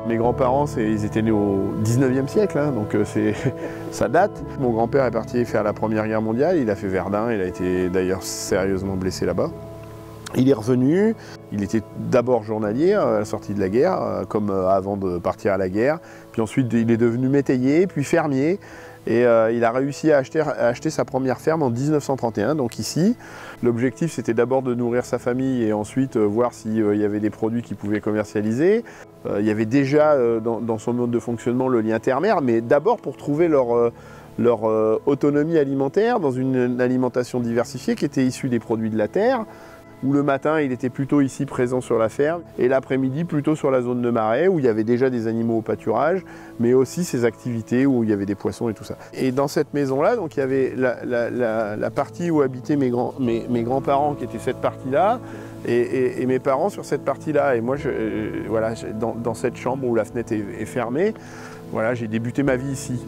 Mes grands-parents, ils étaient nés au 19e siècle, hein, donc ça date. Mon grand-père est parti faire la Première Guerre mondiale, il a fait Verdun, il a été d'ailleurs sérieusement blessé là-bas. Il est revenu, il était d'abord journalier à la sortie de la guerre, comme avant de partir à la guerre. Puis ensuite, il est devenu métayer, puis fermier. Et il a réussi à acheter sa première ferme en 1931, donc ici. L'objectif, c'était d'abord de nourrir sa famille et ensuite voir s'il y avait des produits qu'il pouvait commercialiser. Il y avait déjà dans son mode de fonctionnement le lien terre-mer, mais d'abord pour trouver leur autonomie alimentaire dans une alimentation diversifiée qui était issue des produits de la terre, où le matin il était plutôt ici présent sur la ferme et l'après-midi plutôt sur la zone de marais où il y avait déjà des animaux au pâturage, mais aussi ses activités où il y avait des poissons et tout ça. Et dans cette maison-là, donc il y avait la partie où habitaient mes grands-parents qui était cette partie-là et mes parents sur cette partie-là. Et moi, voilà, dans cette chambre où la fenêtre est fermée, voilà, j'ai débuté ma vie ici.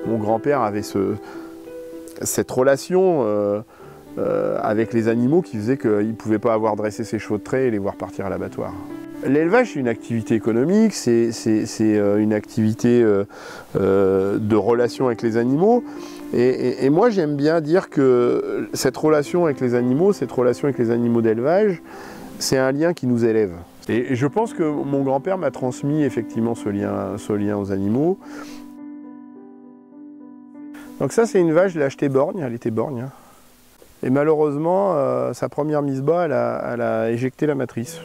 Mon grand-père avait cette relation avec les animaux qui faisait qu'il ne pouvait pas avoir dressé ses chevaux de trait et les voir partir à l'abattoir. L'élevage, c'est une activité économique, c'est une activité de relation avec les animaux. Et moi, j'aime bien dire que cette relation avec les animaux, cette relation avec les animaux d'élevage, c'est un lien qui nous élève. Et je pense que mon grand-père m'a transmis effectivement ce lien aux animaux. Donc ça, c'est une vache, je l'ai achetée borgne, elle était borgne. Et malheureusement, sa première mise bas, elle a éjecté la matrice.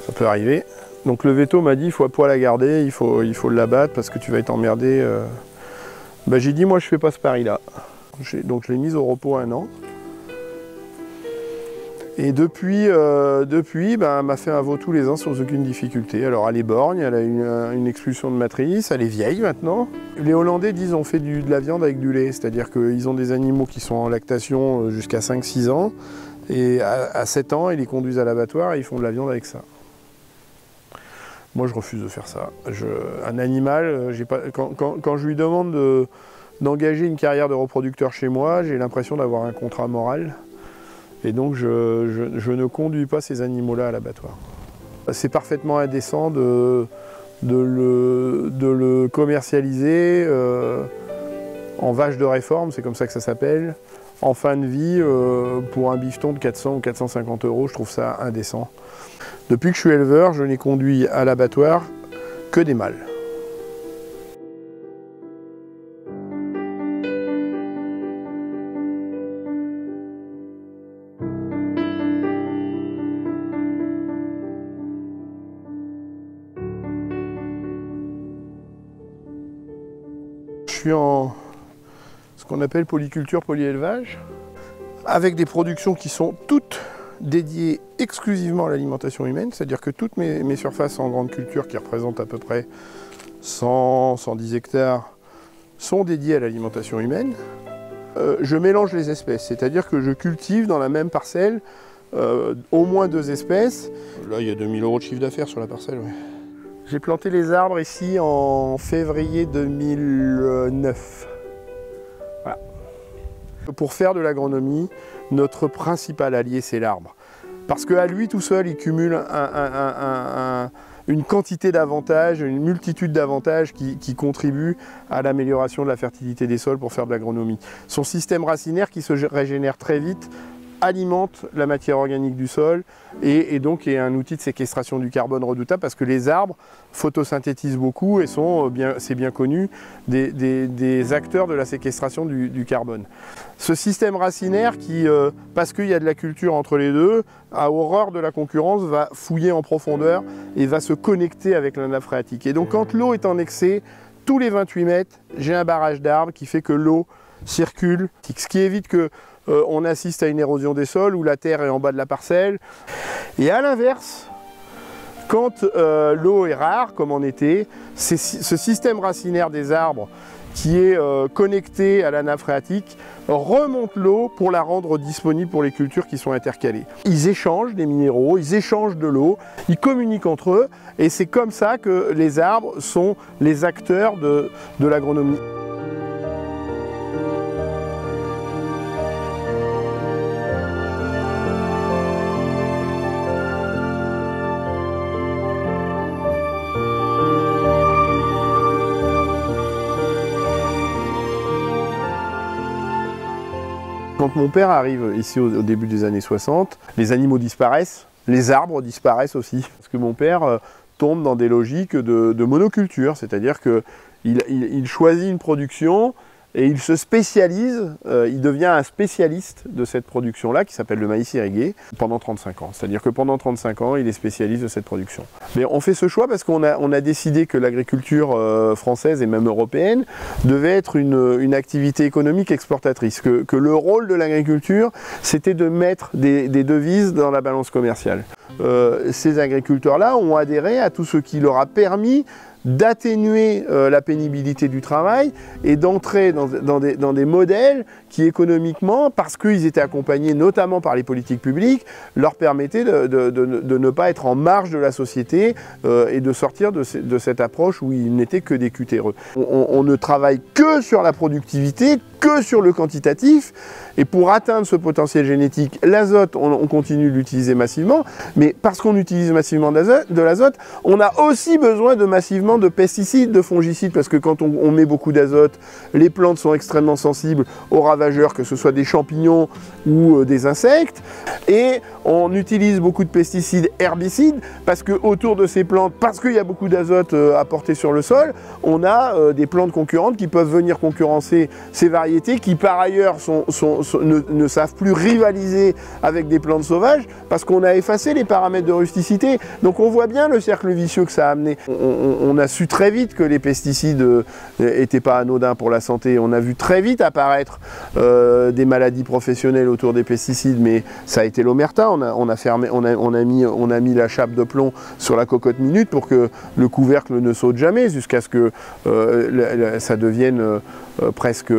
Ça peut arriver. Donc le véto m'a dit, il faut à poil la garder, il faut l'abattre parce que tu vas être emmerdé. Bah, j'ai dit, moi je fais pas ce pari-là. Donc je l'ai mise au repos 1 an. Et depuis, ben, elle m'a fait un veau tous les ans sans aucune difficulté. Alors elle est borgne, elle a une expulsion de matrice, elle est vieille maintenant. Les Hollandais disent on fait de la viande avec du lait, c'est-à-dire qu'ils ont des animaux qui sont en lactation jusqu'à 5-6 ans, et à 7 ans, ils les conduisent à l'abattoir et ils font de la viande avec ça. Moi je refuse de faire ça. Un animal, quand je lui demande d'engager une carrière de reproducteur chez moi, j'ai l'impression d'avoir un contrat moral. Et donc je ne conduis pas ces animaux-là à l'abattoir. C'est parfaitement indécent de le commercialiser en vache de réforme, c'est comme ça que ça s'appelle, en fin de vie pour un bifton de 400 ou 450 €, je trouve ça indécent. Depuis que je suis éleveur, je n'ai conduit à l'abattoir que des mâles. Je suis en ce qu'on appelle polyculture, polyélevage, avec des productions qui sont toutes dédiées exclusivement à l'alimentation humaine, c'est-à-dire que toutes mes surfaces en grande culture, qui représentent à peu près 100-110 hectares, sont dédiées à l'alimentation humaine. Je mélange les espèces, c'est-à-dire que je cultive dans la même parcelle au moins 2 espèces. Là, il y a 2000 € de chiffre d'affaires sur la parcelle. Ouais. J'ai planté les arbres ici en février 2009. Voilà. Pour faire de l'agronomie, notre principal allié, c'est l'arbre. Parce qu'à lui tout seul, il cumule une quantité d'avantages, une multitude d'avantages qui contribuent à l'amélioration de la fertilité des sols pour faire de l'agronomie. Son système racinaire qui se régénère très vite alimente la matière organique du sol et donc est un outil de séquestration du carbone redoutable parce que les arbres photosynthétisent beaucoup et sont, c'est bien connu, des acteurs de la séquestration du carbone. Ce système racinaire qui, parce qu'il y a de la culture entre les deux, à horreur de la concurrence, va fouiller en profondeur et va se connecter avec la nappe phréatique. Et donc quand l'eau est en excès, tous les 28 mètres, j'ai un barrage d'arbres qui fait que l'eau circule, ce qui évite que on assiste à une érosion des sols où la terre est en bas de la parcelle. Et à l'inverse, Quand l'eau est rare, comme en été, ce système racinaire des arbres qui est connecté à la nappe phréatique remonte l'eau pour la rendre disponible pour les cultures qui sont intercalées. Ils échangent des minéraux, ils échangent de l'eau, ils communiquent entre eux et c'est comme ça que les arbres sont les acteurs de l'agronomie. Quand mon père arrive ici au début des années 60, les animaux disparaissent, les arbres disparaissent aussi. Parce que mon père tombe dans des logiques de monoculture, c'est-à-dire qu'il choisit une production et il se spécialise, il devient un spécialiste de cette production-là, qui s'appelle le maïs irrigué, pendant 35 ans. C'est-à-dire que pendant 35 ans, il est spécialiste de cette production. Mais on fait ce choix parce qu'on a décidé que l'agriculture française et même européenne devait être une activité économique exportatrice, que le rôle de l'agriculture, c'était de mettre des devises dans la balance commerciale. Ces agriculteurs-là ont adhéré à tout ce qui leur a permis d'atténuer la pénibilité du travail et d'entrer dans des modèles qui économiquement, parce qu'ils étaient accompagnés notamment par les politiques publiques, leur permettaient de ne pas être en marge de la société et de sortir de cette approche où ils n'étaient que des cutéreux. On ne travaille que sur la productivité, que sur le quantitatif, et pour atteindre ce potentiel génétique, l'azote, on continue de l'utiliser massivement, mais parce qu'on utilise massivement de l'azote, on a aussi besoin de massivement de pesticides, de fongicides, parce que quand on met beaucoup d'azote, les plantes sont extrêmement sensibles aux ravageurs, que ce soit des champignons ou des insectes, et on utilise beaucoup de pesticides herbicides, parce que autour de ces plantes, parce qu'il y a beaucoup d'azote apporté sur le sol, on a des plantes concurrentes qui peuvent venir concurrencer ces variétés qui par ailleurs ne savent plus rivaliser avec des plantes sauvages parce qu'on a effacé les paramètres de rusticité. Donc on voit bien le cercle vicieux que ça a amené. On a su très vite que les pesticides n'étaient pas anodins pour la santé. On a vu très vite apparaître des maladies professionnelles autour des pesticides, mais ça a été l'omerta. On a mis la chape de plomb sur la cocotte minute pour que le couvercle ne saute jamais, jusqu'à ce que ça devienne presque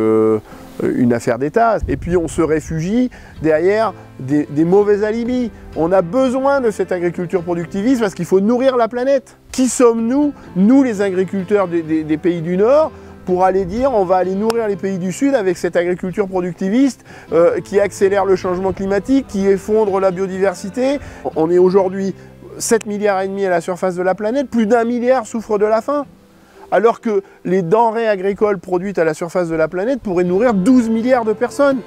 une affaire d'État. Et puis on se réfugie derrière des mauvais alibis. On a besoin de cette agriculture productiviste parce qu'il faut nourrir la planète. Qui sommes-nous, nous les agriculteurs des pays du Nord, pour aller dire on va aller nourrir les pays du Sud avec cette agriculture productiviste qui accélère le changement climatique, qui effondre la biodiversité. On est aujourd'hui 7,5 milliards à la surface de la planète, plus d'1 milliard souffrent de la faim. Alors que les denrées agricoles produites à la surface de la planète pourraient nourrir 12 milliards de personnes.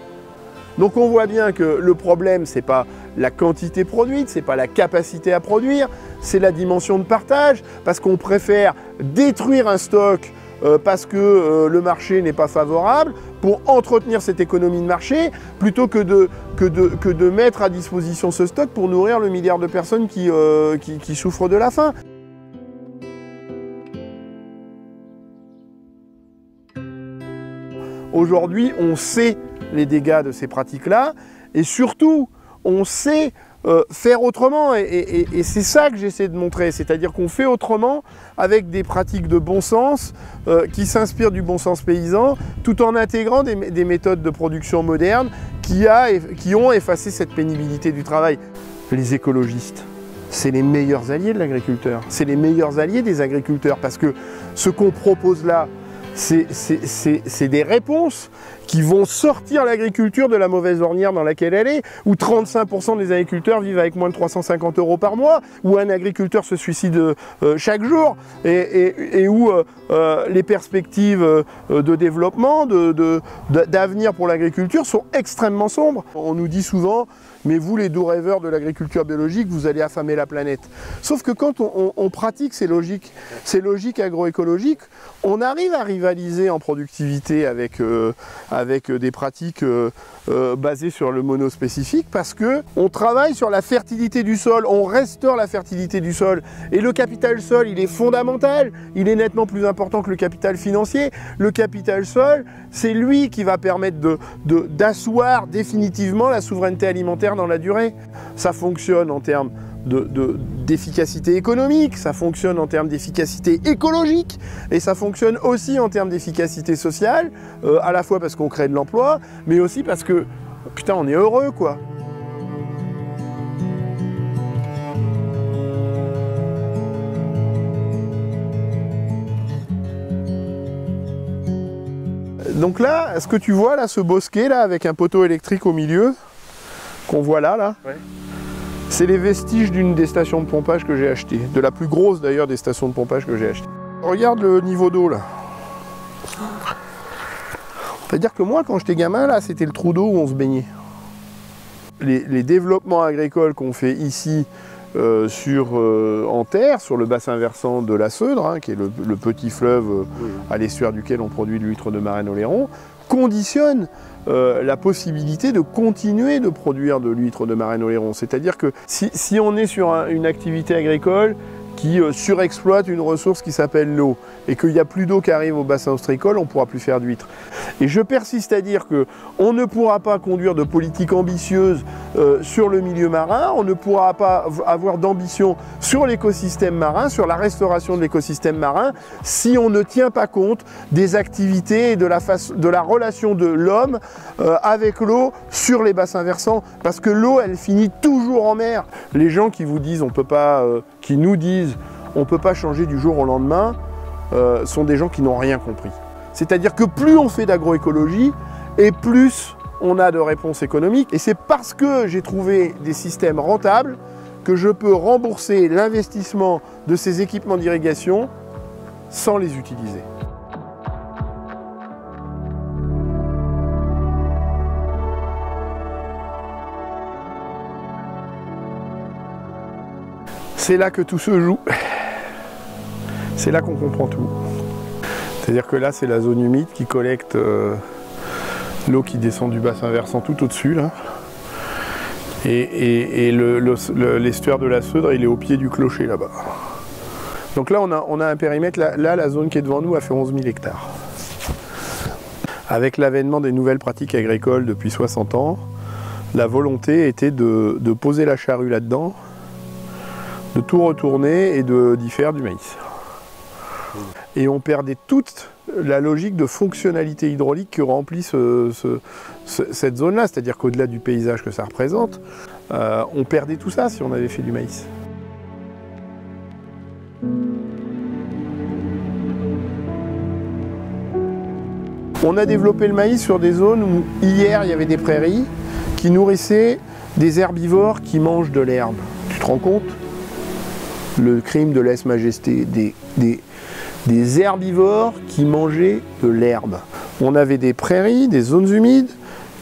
Donc on voit bien que le problème, ce n'est pas la quantité produite, ce n'est pas la capacité à produire, c'est la dimension de partage, parce qu'on préfère détruire un stock parce que le marché n'est pas favorable, pour entretenir cette économie de marché, plutôt que de mettre à disposition ce stock pour nourrir le milliard de personnes qui souffrent de la faim. Aujourd'hui, on sait les dégâts de ces pratiques-là et surtout, on sait faire autrement. Et c'est ça que j'essaie de montrer, c'est-à-dire qu'on fait autrement avec des pratiques de bon sens qui s'inspirent du bon sens paysan, tout en intégrant des méthodes de production modernes qui ont effacé cette pénibilité du travail. Les écologistes, c'est les meilleurs alliés de l'agriculteur, c'est les meilleurs alliés des agriculteurs, parce que ce qu'on propose là, c'est des réponses qui vont sortir l'agriculture de la mauvaise ornière dans laquelle elle est, où 35% des agriculteurs vivent avec moins de 350 € par mois, où un agriculteur se suicide chaque jour, et où les perspectives de développement, d'avenir pour l'agriculture sont extrêmement sombres. On nous dit souvent, mais vous les doux rêveurs de l'agriculture biologique, vous allez affamer la planète. Sauf que quand on pratique ces logiques agroécologiques, on arrive à rivaliser en productivité avec des pratiques basées sur le monospécifique, parce qu'on travaille sur la fertilité du sol, on restaure la fertilité du sol. Et le capital sol, il est fondamental, il est nettement plus important que le capital financier. Le capital sol, c'est lui qui va permettre d'asseoir définitivement la souveraineté alimentaire dans la durée. Ça fonctionne en termes d'efficacité économique, ça fonctionne en termes d'efficacité écologique, et ça fonctionne aussi en termes d'efficacité sociale, à la fois parce qu'on crée de l'emploi, mais aussi parce que, putain, on est heureux, quoi. Donc là, ce que tu vois là, ce bosquet là, avec un poteau électrique au milieu, qu'on voit là, ouais. C'est les vestiges d'une des stations de pompage que j'ai achetées, de la plus grosse d'ailleurs des stations de pompage que j'ai achetées. Regarde le niveau d'eau là. C'est-à-dire que moi, quand j'étais gamin, là, c'était le trou d'eau où on se baignait. Les développements agricoles qu'on fait ici, en terre, sur le bassin versant de la Seudre, hein, qui est le petit fleuve à l'estuaire duquel on produit de l'huître de Marennes-Oléron, conditionne la possibilité de continuer de produire de l'huître de Marennes-Oléron. C'est-à-dire que si on est sur une activité agricole qui surexploite une ressource qui s'appelle l'eau, et qu'il n'y a plus d'eau qui arrive au bassin ostréicole, on ne pourra plus faire d'huîtres. Et je persiste à dire qu'on ne pourra pas conduire de politique ambitieuse sur le milieu marin, on ne pourra pas avoir d'ambition sur l'écosystème marin, sur la restauration de l'écosystème marin, si on ne tient pas compte des activités et de la relation de l'homme avec l'eau sur les bassins versants, parce que l'eau, elle finit toujours en mer. Les gens qui vous disent, qui nous disent, on ne peut pas changer du jour au lendemain, sont des gens qui n'ont rien compris. C'est-à-dire que plus on fait d'agroécologie, et plus on a de réponses économiques. Et c'est parce que j'ai trouvé des systèmes rentables que je peux rembourser l'investissement de ces équipements d'irrigation sans les utiliser. C'est là que tout se joue. C'est là qu'on comprend tout. C'est-à-dire que là, c'est la zone humide qui collecte l'eau qui descend du bassin versant tout au-dessus, là. Et l'estuaire de la Seudre, il est au pied du clocher, là-bas. Donc là, on a un périmètre, là, la zone qui est devant nous a fait 11 000 hectares. Avec l'avènement des nouvelles pratiques agricoles depuis 60 ans, la volonté était de poser la charrue là-dedans, de tout retourner et d'y faire du maïs. Et on perdait toute la logique de fonctionnalité hydraulique que remplit cette zone-là, c'est-à-dire qu'au-delà du paysage que ça représente, on perdait tout ça si on avait fait du maïs. On a développé le maïs sur des zones où hier il y avait des prairies qui nourrissaient des herbivores qui mangent de l'herbe. Tu te rends compte ? Le crime de lèse-majesté, des herbivores qui mangeaient de l'herbe. On avait des prairies, des zones humides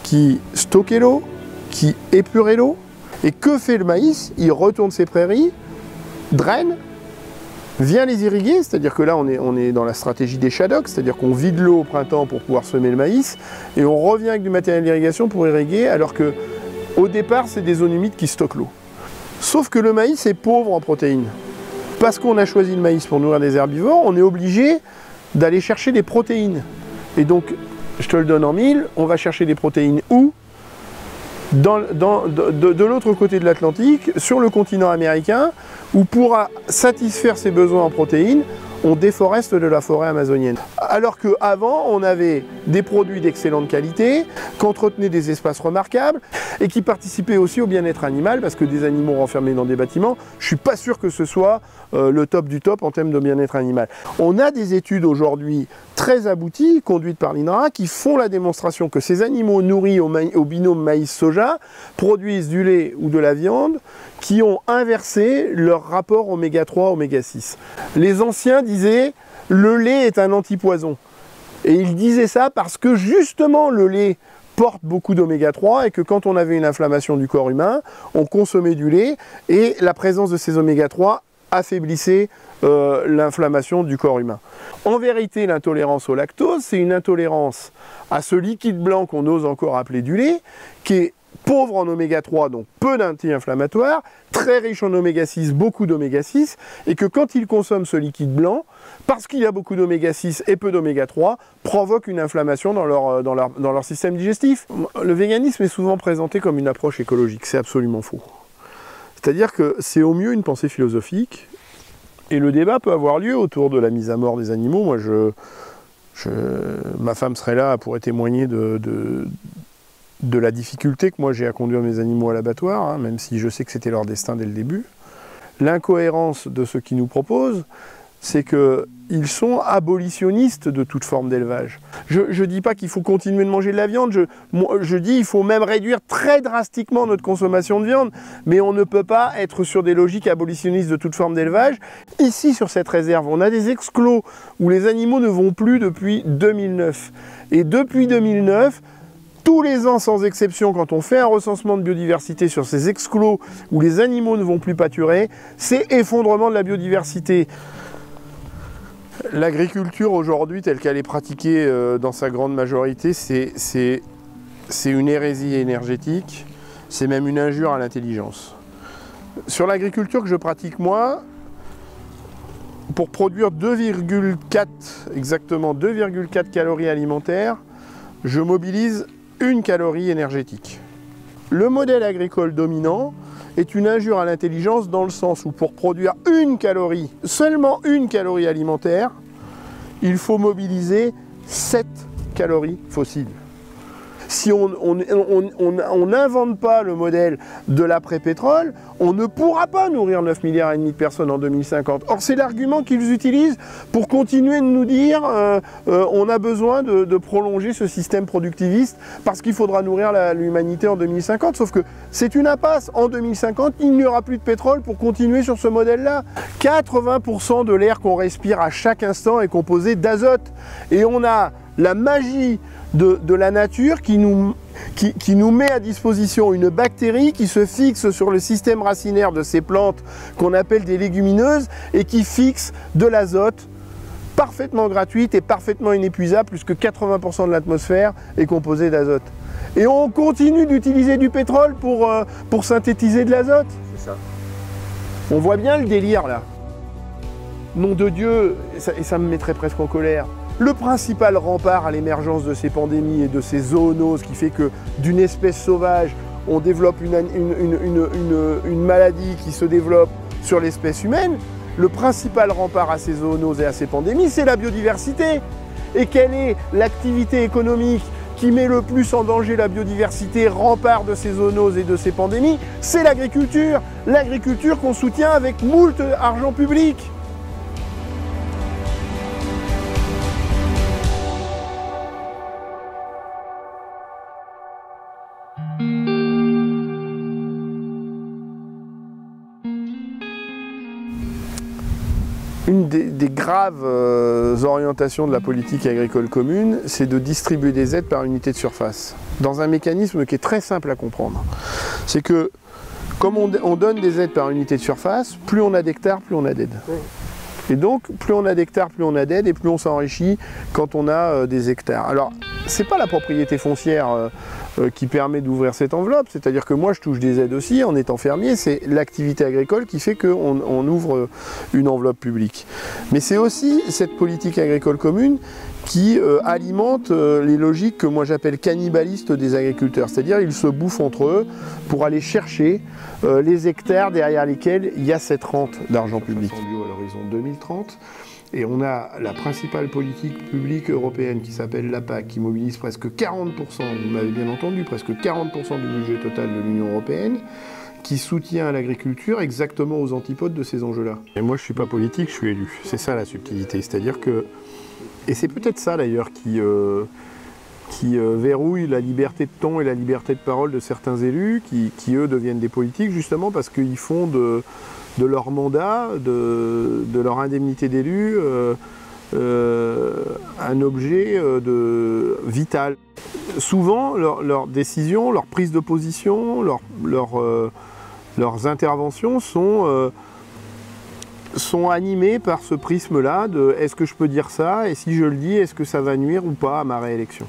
qui stockaient l'eau, qui épuraient l'eau. Et que fait le maïs? Il retourne ses prairies, draine, vient les irriguer, c'est-à-dire que là on est dans la stratégie des shaddocks, c'est-à-dire qu'on vide l'eau au printemps pour pouvoir semer le maïs, et on revient avec du matériel d'irrigation pour irriguer, alors que au départ c'est des zones humides qui stockent l'eau. Sauf que le maïs est pauvre en protéines. Parce qu'on a choisi le maïs pour nourrir des herbivores, on est obligé d'aller chercher des protéines. Et donc, je te le donne en mille, on va chercher des protéines où? De l'autre côté de l'Atlantique, sur le continent américain, où pour satisfaire ses besoins en protéines, on déforeste de la forêt amazonienne. Alors qu'avant, on avait des produits d'excellente qualité, qu'entretenaient des espaces remarquables, et qui participaient aussi au bien-être animal, parce que des animaux renfermés dans des bâtiments, je ne suis pas sûr que ce soit le top du top en termes de bien-être animal. On a des études aujourd'hui très abouties, conduites par l'INRA, qui font la démonstration que ces animaux nourris au binôme maïs-soja produisent du lait ou de la viande qui ont inversé leur rapport oméga 3, oméga 6. Les anciens disaient « le lait est un antipoison ». Et ils disaient ça parce que justement le lait porte beaucoup d'oméga 3 et que quand on avait une inflammation du corps humain, on consommait du lait et la présence de ces oméga 3 affaiblissait l'inflammation du corps humain. En vérité, l'intolérance au lactose, c'est une intolérance à ce liquide blanc qu'on ose encore appeler du lait, qui est pauvre en oméga 3, donc peu d'anti-inflammatoires, très riche en oméga 6, beaucoup d'oméga 6, et que quand ils consomment ce liquide blanc, parce qu'il y a beaucoup d'oméga 6 et peu d'oméga 3, provoque une inflammation dans leur système digestif. Le véganisme est souvent présenté comme une approche écologique, c'est absolument faux. C'est-à-dire que c'est au mieux une pensée philosophique, et le débat peut avoir lieu autour de la mise à mort des animaux. Moi, ma femme serait là, elle pourrait témoigner de la difficulté que moi j'ai à conduire mes animaux à l'abattoir, hein, même si je sais que c'était leur destin dès le début. L'incohérence de ce qu'ils nous proposent, c'est qu'ils sont abolitionnistes de toute forme d'élevage. Je ne dis pas qu'il faut continuer de manger de la viande, je dis qu'il faut même réduire très drastiquement notre consommation de viande, mais on ne peut pas être sur des logiques abolitionnistes de toute forme d'élevage. Ici, sur cette réserve, on a des exclos où les animaux ne vont plus depuis 2009. Et depuis 2009, tous les ans, sans exception, quand on fait un recensement de biodiversité sur ces exclos où les animaux ne vont plus pâturer, c'est effondrement de la biodiversité. L'agriculture aujourd'hui, telle qu'elle est pratiquée dans sa grande majorité, c'est une hérésie énergétique, c'est même une injure à l'intelligence. Sur l'agriculture que je pratique moi, pour produire 2,4, exactement 2,4 calories alimentaires, je mobilise 1 calorie énergétique. Le modèle agricole dominant est une injure à l'intelligence dans le sens où pour produire 1 calorie, seulement 1 calorie alimentaire, il faut mobiliser 7 calories fossiles. Si on n'invente pas le modèle de l'après-pétrole, on ne pourra pas nourrir 9,5 milliards de personnes en 2050. Or, c'est l'argument qu'ils utilisent pour continuer de nous dire on a besoin de prolonger ce système productiviste parce qu'il faudra nourrir l'humanité en 2050. Sauf que c'est une impasse. En 2050, il n'y aura plus de pétrole pour continuer sur ce modèle-là. 80% de l'air qu'on respire à chaque instant est composé d'azote. Et on a la magie de la nature qui nous met à disposition une bactérie qui se fixe sur le système racinaire de ces plantes qu'on appelle des légumineuses et qui fixe de l'azote parfaitement gratuite et parfaitement inépuisable, puisque 80% de l'atmosphère est composée d'azote. Et on continue d'utiliser du pétrole pour synthétiser de l'azote. C'est ça. On voit bien le délire là. Nom de Dieu, et ça me mettrait presque en colère. Le principal rempart à l'émergence de ces pandémies et de ces zoonoses qui fait que d'une espèce sauvage, on développe une maladie qui se développe sur l'espèce humaine, le principal rempart à ces zoonoses et à ces pandémies, c'est la biodiversité. Et quelle est l'activité économique qui met le plus en danger la biodiversité, rempart de ces zoonoses et de ces pandémies? C'est l'agriculture. L'agriculture qu'on soutient avec moult argent public. Une des graves orientations de la politique agricole commune, c'est de distribuer des aides par unité de surface, dans un mécanisme qui est très simple à comprendre. C'est que, comme on donne des aides par unité de surface, plus on a d'hectares, plus on a d'aides. Et donc, plus on a d'hectares, plus on a d'aides, et plus on s'enrichit quand on a des hectares. Alors, c'est pas la propriété foncière qui permet d'ouvrir cette enveloppe, c'est-à-dire que moi je touche des aides aussi en étant fermier, c'est l'activité agricole qui fait qu'on ouvre une enveloppe publique. Mais c'est aussi cette politique agricole commune qui alimente les logiques que moi j'appelle cannibalistes des agriculteurs, c'est-à-dire ils se bouffent entre eux pour aller chercher les hectares derrière lesquels il y a cette rente d'argent public. À l'horizon 2030, et on a la principale politique publique européenne qui s'appelle la PAC, qui mobilise presque 40%, vous m'avez bien entendu, presque 40% du budget total de l'Union européenne, qui soutient l'agriculture exactement aux antipodes de ces enjeux-là. Et moi je ne suis pas politique, je suis élu. C'est ça la subtilité, c'est-à-dire que, et c'est peut-être ça d'ailleurs qui verrouille la liberté de ton et la liberté de parole de certains élus, qui eux deviennent des politiques justement parce qu'ils font de leur mandat, de leur indemnité d'élu, un objet vital. Souvent, leurs décisions, leurs prises de position, leurs interventions sont animées par ce prisme-là de est-ce que je peux dire ça, et si je le dis, est-ce que ça va nuire ou pas à ma réélection?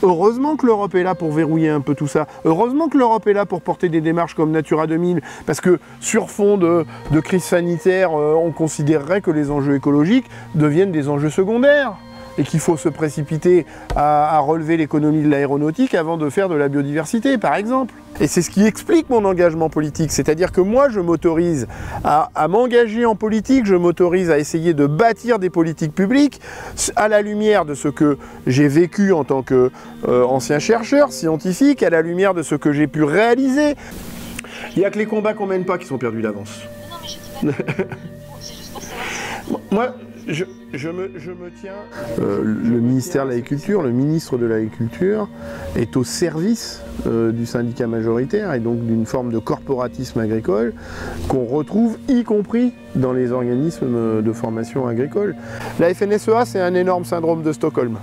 Heureusement que l'Europe est là pour verrouiller un peu tout ça. Heureusement que l'Europe est là pour porter des démarches comme Natura 2000, parce que sur fond de crise sanitaire, on considérerait que les enjeux écologiques deviennent des enjeux secondaires. et qu'il faut se précipiter à relever l'économie de l'aéronautique avant de faire de la biodiversité, par exemple. Et c'est ce qui explique mon engagement politique, c'est-à-dire que moi je m'autorise à m'engager en politique, je m'autorise à essayer de bâtir des politiques publiques à la lumière de ce que j'ai vécu en tant qu'ancien chercheur, scientifique, à la lumière de ce que j'ai pu réaliser. Il n'y a que les combats qu'on mène pas qui sont perdus d'avance. Non, mais je dis pas. C'est juste pour savoir. Moi, je me tiens... le ministère de l'Agriculture, le ministre de l'Agriculture est au service du syndicat majoritaire et donc d'une forme de corporatisme agricole qu'on retrouve y compris dans les organismes de formation agricole. La FNSEA, c'est un énorme syndrome de Stockholm.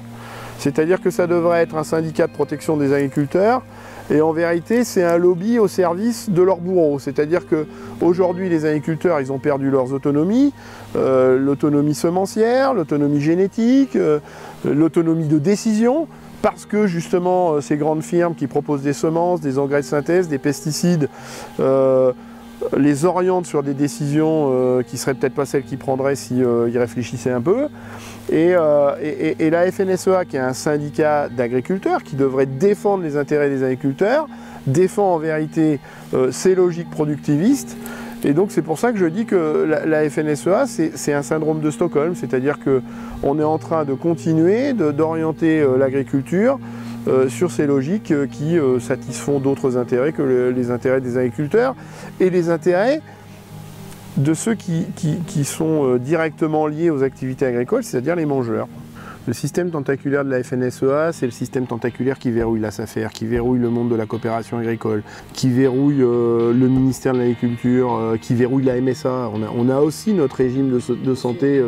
C'est-à-dire que ça devrait être un syndicat de protection des agriculteurs et en vérité c'est un lobby au service de leurs bourreaux. C'est-à-dire qu'aujourd'hui les agriculteurs ils ont perdu leurs autonomies, l'autonomie semencière, l'autonomie génétique, l'autonomie de décision, parce que justement ces grandes firmes qui proposent des semences, des engrais de synthèse, des pesticides, les orientent sur des décisions qui ne seraient peut-être pas celles qu'ils prendraient s'ils réfléchissaient un peu. Et la FNSEA, qui est un syndicat d'agriculteurs, qui devrait défendre les intérêts des agriculteurs, défend en vérité ces logiques productivistes. Et donc c'est pour ça que je dis que la FNSEA, c'est un syndrome de Stockholm, c'est-à-dire qu'on est en train de continuer d'orienter l'agriculture sur ces logiques qui satisfont d'autres intérêts que les intérêts des agriculteurs et les intérêts de ceux qui sont directement liés aux activités agricoles, c'est-à-dire les mangeurs. Le système tentaculaire de la FNSEA, c'est le système tentaculaire qui verrouille la SAFER, qui verrouille le monde de la coopération agricole, qui verrouille le ministère de l'Agriculture, qui verrouille la MSA. On a aussi notre régime de santé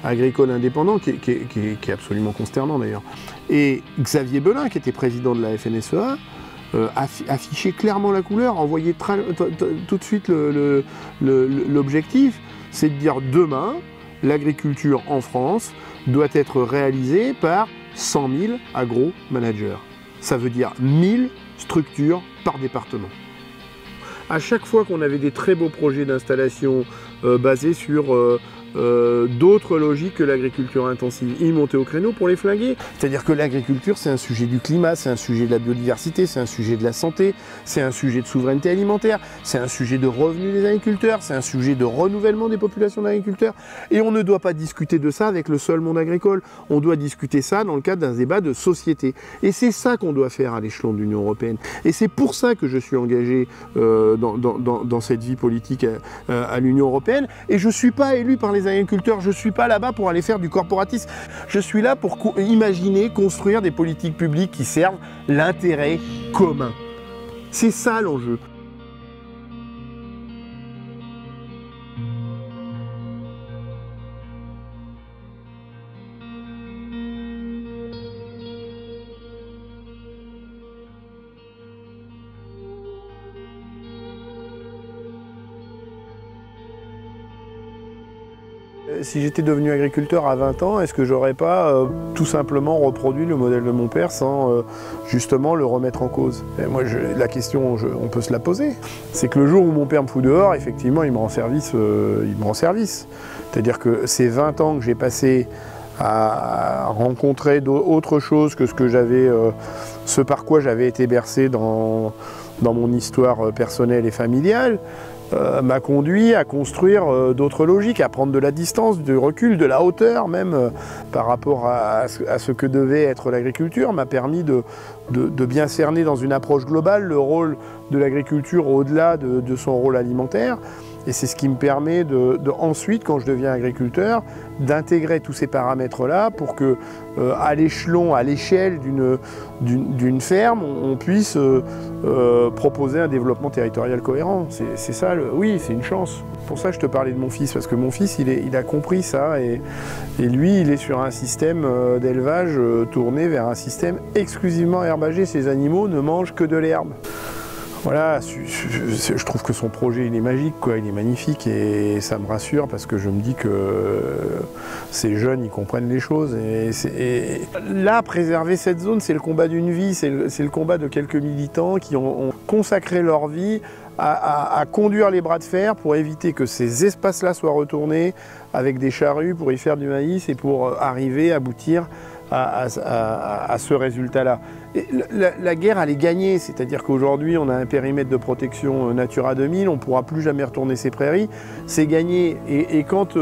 agricole indépendant qui est absolument consternant d'ailleurs. Et Xavier Belin, qui était président de la FNSEA, affichait clairement la couleur, envoyait tout de suite l'objectif, c'est de dire demain, l'agriculture en France doit être réalisée par 100 000 agro-managers. Ça veut dire 1000 structures par département. À chaque fois qu'on avait des très beaux projets d'installation basés sur d'autres logiques que l'agriculture intensive, ils montaient au créneau pour les flinguer. C'est-à-dire que l'agriculture, c'est un sujet du climat, c'est un sujet de la biodiversité, c'est un sujet de la santé, c'est un sujet de souveraineté alimentaire, c'est un sujet de revenus des agriculteurs, c'est un sujet de renouvellement des populations d'agriculteurs. Et on ne doit pas discuter de ça avec le seul monde agricole, on doit discuter ça dans le cadre d'un débat de société. Et c'est ça qu'on doit faire à l'échelon de l'Union européenne. Et c'est pour ça que je suis engagé dans cette vie politique à l'Union européenne. Et je ne suis pas élu par les agriculteurs, je ne suis pas là-bas pour aller faire du corporatisme. Je suis là pour imaginer, construire des politiques publiques qui servent l'intérêt commun. C'est ça l'enjeu. Si j'étais devenu agriculteur à 20 ans, est-ce que j'aurais pas tout simplement reproduit le modèle de mon père sans justement le remettre en cause? Et moi, la question, on peut se la poser. C'est que le jour où mon père me fout dehors, effectivement, il me rend service. C'est-à-dire que ces 20 ans que j'ai passé à rencontrer autre chose que ce par quoi j'avais été bercé dans mon histoire personnelle et familiale, m'a conduit à construire d'autres logiques, à prendre de la distance, du recul, de la hauteur même par rapport à ce que devait être l'agriculture, m'a permis de bien cerner dans une approche globale le rôle de l'agriculture au-delà de son rôle alimentaire. Et c'est ce qui me permet ensuite, quand je deviens agriculteur, d'intégrer tous ces paramètres-là pour que, à l'échelon, à l'échelle d'une ferme, on puisse proposer un développement territorial cohérent. C'est ça, oui, c'est une chance. Pour ça, je te parlais de mon fils, parce que mon fils, il a compris ça, et lui, il est sur un système d'élevage tourné vers un système exclusivement herbagé. Ces animaux ne mangent que de l'herbe. Voilà, je trouve que son projet il est magique, quoi, il est magnifique et ça me rassure parce que je me dis que ces jeunes ils comprennent les choses. Et là, préserver cette zone, c'est le combat d'une vie, c'est le combat de quelques militants qui ont consacré leur vie à conduire les bras de fer pour éviter que ces espaces-là soient retournés avec des charrues pour y faire du maïs et pour arriver, aboutir à ce résultat-là. La guerre, elle est gagnée, c'est-à-dire qu'aujourd'hui, on a un périmètre de protection Natura 2000, on ne pourra plus jamais retourner ces prairies, c'est gagné. Et quand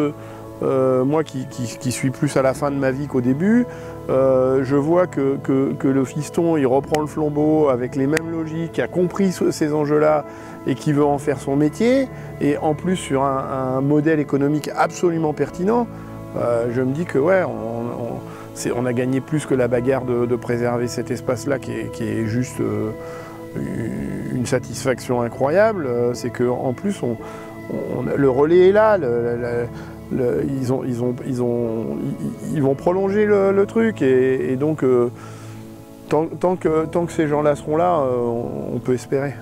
moi qui suis plus à la fin de ma vie qu'au début, je vois que le fiston il reprend le flambeau avec les mêmes logiques, a compris ces enjeux-là et qui veut en faire son métier, et en plus sur un modèle économique absolument pertinent, je me dis que ouais, on a gagné plus que la bagarre de préserver cet espace-là qui est juste une satisfaction incroyable. C'est qu'en plus, le relais est là. Ils vont prolonger le truc et donc tant que ces gens-là seront là, on peut espérer.